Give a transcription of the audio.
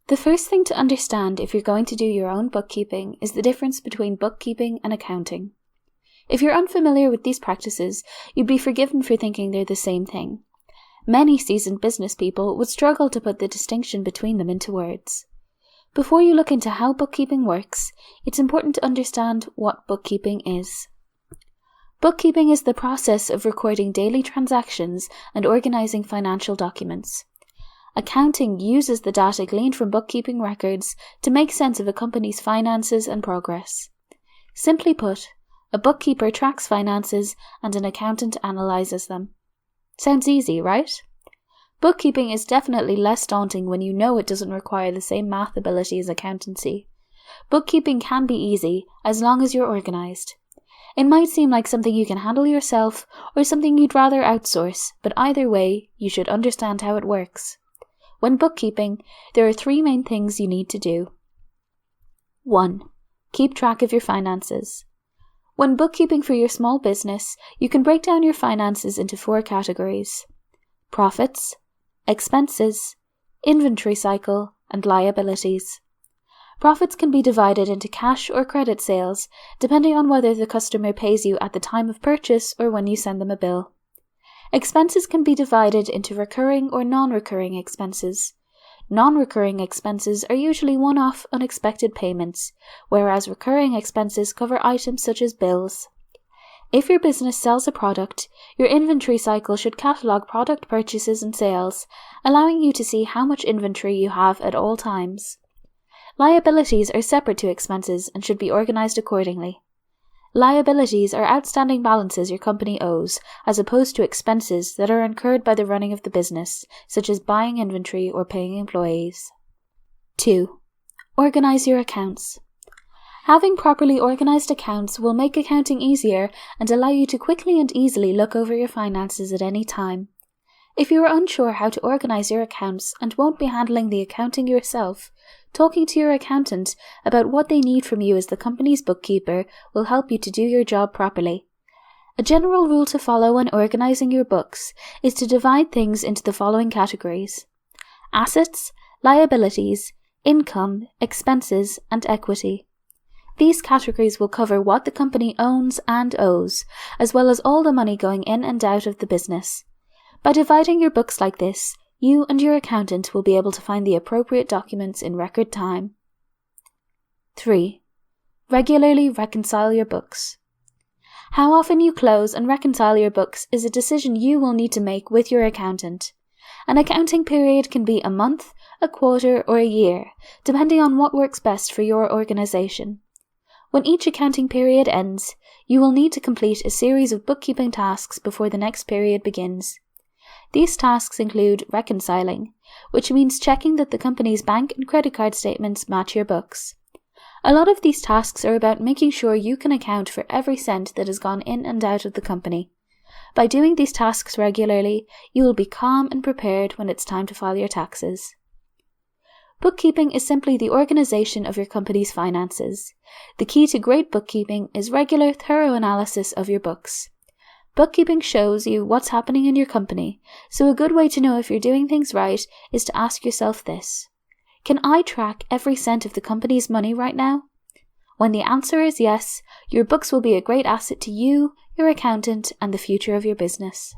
The first thing to understand if you're going to do your own bookkeeping is the difference between bookkeeping and accounting. If you're unfamiliar with these practices, you'd be forgiven for thinking they're the same thing. Many seasoned business people would struggle to put the distinction between them into words. Before you look into how bookkeeping works, it's important to understand what bookkeeping is. Bookkeeping is the process of recording daily transactions and organizing financial documents. Accounting uses the data gleaned from bookkeeping records to make sense of a company's finances and progress. Simply put, a bookkeeper tracks finances and an accountant analyzes them. Sounds easy, right? Bookkeeping is definitely less daunting when you know it doesn't require the same math ability as accountancy. Bookkeeping can be easy as long as you're organized. It might seem like something you can handle yourself or something you'd rather outsource, but either way, you should understand how it works. When bookkeeping, there are 3 main things you need to do. 1. Keep track of your finances. When bookkeeping for your small business, you can break down your finances into 4 categories: profits, expenses, inventory cycle, and liabilities. Profits can be divided into cash or credit sales, depending on whether the customer pays you at the time of purchase or when you send them a bill. Expenses can be divided into recurring or non-recurring expenses. Non-recurring expenses are usually one-off, unexpected payments, whereas recurring expenses cover items such as bills. If your business sells a product, your inventory cycle should catalogue product purchases and sales, allowing you to see how much inventory you have at all times. Liabilities are separate to expenses and should be organized accordingly. Liabilities are outstanding balances your company owes, as opposed to expenses that are incurred by the running of the business, such as buying inventory or paying employees. 2. Organize your accounts. Having properly organized accounts will make accounting easier and allow you to quickly and easily look over your finances at any time. If you are unsure how to organize your accounts and won't be handling the accounting yourself, talking to your accountant about what they need from you as the company's bookkeeper will help you to do your job properly. A general rule to follow when organizing your books is to divide things into the following categories: assets, liabilities, income, expenses, and equity. These categories will cover what the company owns and owes, as well as all the money going in and out of the business. By dividing your books like this, you and your accountant will be able to find the appropriate documents in record time. 3. Regularly reconcile your books. How often you close and reconcile your books is a decision you will need to make with your accountant. An accounting period can be a month, a quarter, or a year, depending on what works best for your organization. When each accounting period ends, you will need to complete a series of bookkeeping tasks before the next period begins. These tasks include reconciling, which means checking that the company's bank and credit card statements match your books. A lot of these tasks are about making sure you can account for every cent that has gone in and out of the company. By doing these tasks regularly, you will be calm and prepared when it's time to file your taxes. Bookkeeping is simply the organization of your company's finances. The key to great bookkeeping is regular, thorough analysis of your books. Bookkeeping shows you what's happening in your company, so a good way to know if you're doing things right is to ask yourself this: can I track every cent of the company's money right now? When the answer is yes, your books will be a great asset to you, your accountant, and the future of your business.